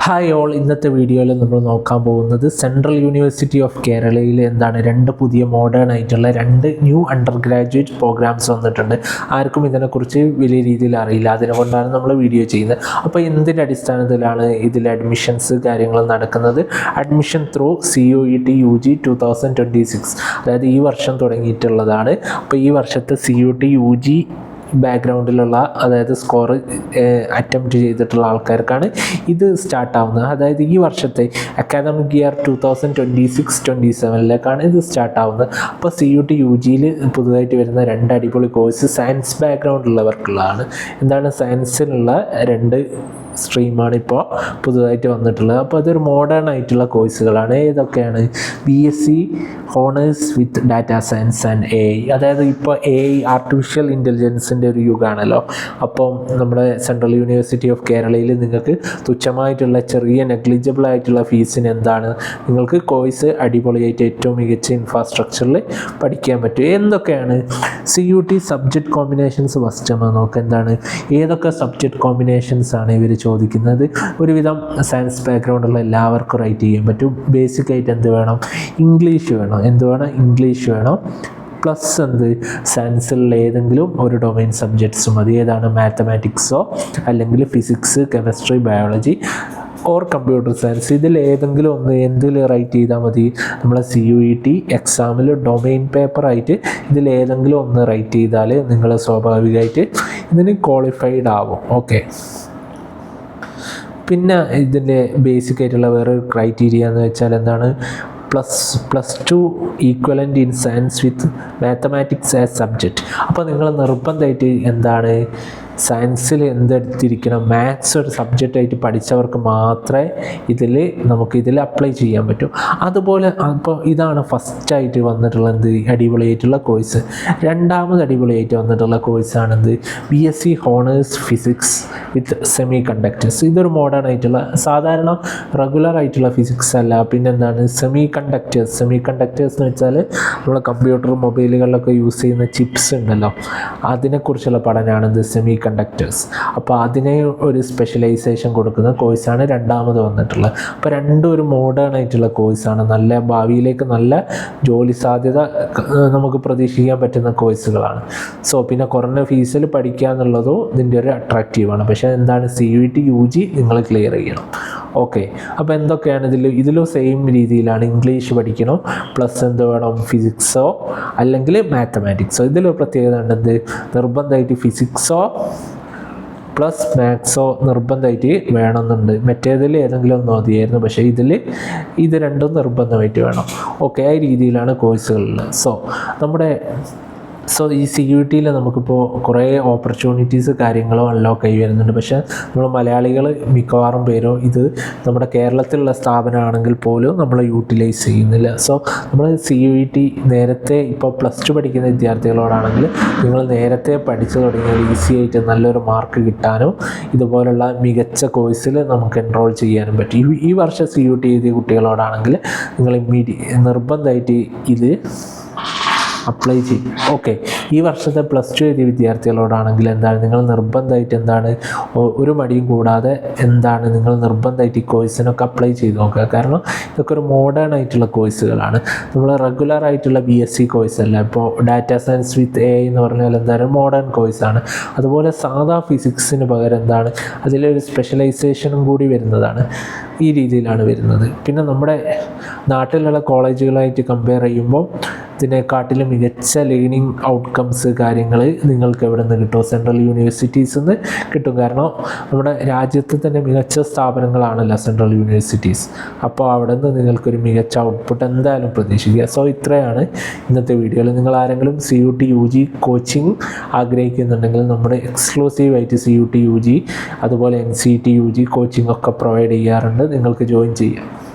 Hi all, ഇന്നത്തെ വീഡിയോയിൽ നമ്മൾ നോക്കാൻ പോകുന്നത് സെൻട്രൽ യൂണിവേഴ്സിറ്റി ഓഫ് കേരളയിൽ രണ്ട് പുതിയ മോഡേൺ ആയിട്ടുള്ള ന്യൂ അണ്ടർ ഗ്രാജുവേറ്റ് പ്രോഗ്രാംസ് വന്നിട്ടുണ്ട്. ആർക്കും ഇതിനെക്കുറിച്ച് വലിയ രീതിയിൽ അറിയില്ല, അതുകൊണ്ടാണ് നമ്മൾ വീഡിയോ ചെയ്യുന്നത്. അപ്പോൾ എന്തിൻ്റെ അടിസ്ഥാനത്തിലാണ് ഇതിൽ അഡ്മിഷൻസ് കാര്യങ്ങൾ നടക്കുന്നത്? അഡ്മിഷൻ ത്രൂ CUET UG 2026, അതായത് ഈ വർഷം തുടങ്ങിയിട്ടുള്ളതാണ്. അപ്പോൾ ഈ വർഷത്തെ CUET UG ബാക്ക്ഗ്രൗണ്ടിലുള്ള, അതായത് സ്കോർ അറ്റംപ്റ്റ് ചെയ്തിട്ടുള്ള ആൾക്കാർക്കാണ് ഇത് സ്റ്റാർട്ടാവുന്നത്. അതായത് ഈ വർഷത്തെ അക്കാദമിക് ഇയർ 2026-27 ഇത് സ്റ്റാർട്ടാവുന്നത്. അപ്പോൾ CUET UGയിൽ പുതുതായിട്ട് വരുന്ന അടിപൊളി കോഴ്സ് സയൻസ് ബാക്ക്ഗ്രൗണ്ടുള്ളവർക്കുള്ളതാണ്. എന്താണ് സയൻസിലുള്ള സ്ട്രീമാണ് ഇപ്പോൾ പുതുതായിട്ട് വന്നിട്ടുള്ളത്. അപ്പോൾ അതൊരു മോഡേൺ ആയിട്ടുള്ള കോഴ്സുകളാണ്. ഏതൊക്കെയാണ്? BSc honours with data science and AI. അതായത് ഇപ്പോൾ AI ആർട്ടിഫിഷ്യൽ ഇൻ്റലിജൻസിൻ്റെ ഒരു യുഗമാണല്ലോ. അപ്പം നമ്മുടെ സെൻട്രൽ യൂണിവേഴ്സിറ്റി ഓഫ് കേരളയിൽ നിങ്ങൾക്ക് തുച്ഛമായിട്ടുള്ള നെഗ്ലിജിബിൾ ആയിട്ടുള്ള ഫീസിന് നിങ്ങൾക്ക് കോഴ്സ് അടിപൊളിയായിട്ട് ഏറ്റവും മികച്ച ഇൻഫ്രാസ്ട്രക്ചറിൽ പഠിക്കാൻ പറ്റും. എന്തൊക്കെയാണ് CUET സബ്ജക്റ്റ് കോമ്പിനേഷൻസ്? ഫസ്റ്റ് നോക്കുക, ഏതൊക്കെ സബ്ജക്റ്റ് കോമ്പിനേഷൻസ് ആണ് ഇവർ ചോദിക്കുന്നത്. ഒരുവിധം സയൻസ് ബാക്ക്ഗ്രൗണ്ടുള്ള എല്ലാവർക്കും റൈറ്റ് ചെയ്യാൻ പറ്റും. ബേസിക്കായിട്ട് എന്ത് വേണം? ഇംഗ്ലീഷ് വേണം. ഇംഗ്ലീഷ് വേണം. പ്ലസ് സയൻസിലുള്ള ഏതെങ്കിലും ഒരു ഡൊമൈൻ സബ്ജക്ട്സ് മതി. ഏതാണ്? മാത്തമാറ്റിക്സോ അല്ലെങ്കിൽ physics, chemistry, biology or computer science. ഇതിൽ ഏതെങ്കിലും ഒന്ന് എന്തിൽ റൈറ്റ് ചെയ്താൽ മതി? നമ്മളെ CUET എക്സാമിൽ ഡൊമൈൻ പേപ്പറായിട്ട് ഇതിൽ ഏതെങ്കിലും ഒന്ന് റൈറ്റ് ചെയ്താൽ നിങ്ങൾ സ്വാഭാവികമായിട്ട് ഇതിന് ക്വാളിഫൈഡ് ആവും. ഓക്കെ. പിന്നെ ഇതിൻ്റെ ബേസിക് ആയിട്ടുള്ള വേറൊരു ക്രൈറ്റീരിയ എന്ന് വെച്ചാൽ എന്താണ്? Plus two equivalent in science with mathematics as subject. അപ്പോൾ നിങ്ങൾ നിർബന്ധമായിട്ട് സയൻസിൽ എന്തെടുത്തിരിക്കണം? മാത്സ് ഒരു സബ്ജക്റ്റായിട്ട് പഠിച്ചവർക്ക് മാത്രമേ നമുക്കിതിൽ അപ്ലൈ ചെയ്യാൻ പറ്റൂ. അതുപോലെ അപ്പോൾ ഇതാണ് ഫസ്റ്റായിട്ട് വന്നിട്ടുള്ള അടിപൊളിയായിട്ടുള്ള കോഴ്സ്. രണ്ടാമത് അടിപൊളിയായിട്ട് വന്നിട്ടുള്ള കോഴ്സാണെന്ത്? BSc ഹോണേഴ്സ് ഫിസിക്സ് വിത്ത് സെമി കണ്ടക്ടേഴ്സ്. ഇതൊരു മോഡേൺ ആയിട്ടുള്ള, സാധാരണ റെഗുലർ ആയിട്ടുള്ള ഫിസിക്സ് അല്ല, പിന്നെന്താണ് സെമി കണ്ടക്ടേഴ്സ് എന്ന് വെച്ചാൽ നമ്മൾ കമ്പ്യൂട്ടർ മൊബൈലുകളിലൊക്കെ യൂസ് ചെയ്യുന്ന ചിപ്സ് ഉണ്ടല്ലോ, അതിനെക്കുറിച്ചുള്ള പഠനമാണ് സെമി കണ്ടക്ടേഴ്സ്. അപ്പോൾ അതിനെ ഒരു സ്പെഷ്യലൈസേഷൻ കൊടുക്കുന്ന കോഴ്സാണ് രണ്ടാമത് വന്നിട്ടുള്ളത്. അപ്പോൾ രണ്ടും ഒരു മോഡേൺ ആയിട്ടുള്ള കോഴ്സാണ്. ഭാവിയിലേക്ക് നല്ല ജോലി സാധ്യത നമുക്ക് പ്രതീക്ഷിക്കാൻ പറ്റുന്ന കോഴ്സുകളാണ്. പിന്നെ കുറഞ്ഞ ഫീസിൽ പഠിക്കുക എന്നുള്ളതും ഇതിൻ്റെ ഒരു അട്രാക്റ്റീവാണ്. പക്ഷേ CUET UG നിങ്ങൾ ക്ലിയർ ചെയ്യണം. ഓക്കെ. അപ്പോൾ എന്തൊക്കെയാണ് ഇതിലും സെയിം രീതിയിലാണ്. ഇംഗ്ലീഷ് പഠിക്കണം, പ്ലസ് എന്ത് വേണം? ഫിസിക്സോ അല്ലെങ്കിൽ മാത്തമാറ്റിക്സോ. ഇതിലൊരു പ്രത്യേകത ഉണ്ട്, നിർബന്ധമായിട്ട് ഫിസിക്സോ പ്ലസ് മാത്സോ നിർബന്ധമായിട്ട് വേണമെന്നുണ്ട്. മറ്റേതിൽ ഏതെങ്കിലും ഒന്ന് മതിയായിരുന്നു, പക്ഷേ ഇത് രണ്ടും നിർബന്ധമായിട്ട് വേണം. ഓക്കെ. ആ രീതിയിലാണ് കോഴ്സുകളിൽ. ഈ CUETയിൽ നമുക്കിപ്പോൾ കുറേ ഓപ്പർച്യൂണിറ്റീസ് കാര്യങ്ങളും അൺലോക്ക് ആയി വരുന്നുണ്ട്. പക്ഷേ നമ്മൾ മലയാളികൾ മിക്കവാറും പേരും ഇത് നമ്മുടെ കേരളത്തിലുള്ള സ്ഥാപനമാണെങ്കിൽ പോലും നമ്മൾ യൂട്ടിലൈസ് ചെയ്യുന്നില്ല. നമ്മൾ CUET നേരത്തെ ഇപ്പോൾ പ്ലസ് ടു പഠിക്കുന്ന വിദ്യാർത്ഥികളോടാണെങ്കിൽ നിങ്ങൾ നേരത്തെ പഠിച്ചു തുടങ്ങിയാൽ ഈസി ആയിട്ട് നല്ലൊരു മാർക്ക് കിട്ടാനും ഇതുപോലുള്ള മികച്ച കോഴ്സിൽ നമുക്ക് എൻറോൾ ചെയ്യാനും പറ്റും. ഈ വർഷം CUET എഴുതിയ കുട്ടികളോടാണെങ്കിൽ നിങ്ങൾ നിർബന്ധമായിട്ട് ഇത് അപ്ലൈ ചെയ്യും. ഓക്കെ. ഈ വർഷത്തെ പ്ലസ് ടു എഴുതിയ വിദ്യാർത്ഥികളോടാണെങ്കിൽ നിങ്ങൾ നിർബന്ധമായിട്ട് ഒരു മടിയും കൂടാതെ നിങ്ങൾ നിർബന്ധമായിട്ട് ഈ കോഴ്സിനൊക്കെ അപ്ലൈ ചെയ്ത് നോക്കുക. കാരണം ഇതൊക്കെ ഒരു മോഡേൺ ആയിട്ടുള്ള കോഴ്സുകളാണ്. നമ്മൾ റെഗുലർ ആയിട്ടുള്ള BSc കോഴ്സല്ല. ഇപ്പോൾ ഡാറ്റാ സയൻസ് വിത്ത് AI എന്ന് പറഞ്ഞാൽ മോഡേൺ കോഴ്സാണ്. അതുപോലെ സാധാ ഫിസിക്സിന് പകരം അതിലൊരു സ്പെഷ്യലൈസേഷനും കൂടി വരുന്നതാണ്. ഈ രീതിയിലാണ് വരുന്നത്. പിന്നെ നമ്മുടെ നാട്ടിലുള്ള കോളേജുകളായിട്ട് കമ്പയർ ചെയ്യുമ്പോൾ ഇതിനെക്കാട്ടിലും മികച്ച ലേണിംഗ് ഔട്ട്കംസ് കാര്യങ്ങൾ നിങ്ങൾക്ക് എവിടെ നിന്ന് കിട്ടും? സെൻട്രൽ യൂണിവേഴ്സിറ്റീസിൽ നിന്ന് കിട്ടും. കാരണം നമ്മുടെ രാജ്യത്ത് തന്നെ മികച്ച സ്ഥാപനങ്ങളാണല്ലോ സെൻട്രൽ യൂണിവേഴ്സിറ്റീസ്. അപ്പോൾ അവിടെ നിന്ന് നിങ്ങൾക്കൊരു മികച്ച ഔട്ട്പുട്ട് എന്തായാലും പ്രതീക്ഷിക്കുക. ഇത്രയാണ് ഇന്നത്തെ വീഡിയോയിൽ. നിങ്ങൾ ആരെങ്കിലും CUET UG കോച്ചിങ് ആഗ്രഹിക്കുന്നുണ്ടെങ്കിൽ നമ്മുടെ എക്സ്ക്ലൂസീവായിട്ട് CUET UG അതുപോലെ NCET UG കോച്ചിങ് ഒക്കെ പ്രൊവൈഡ് ചെയ്യാറുണ്ട്. നിങ്ങൾക്ക് ജോയിൻ ചെയ്യാം.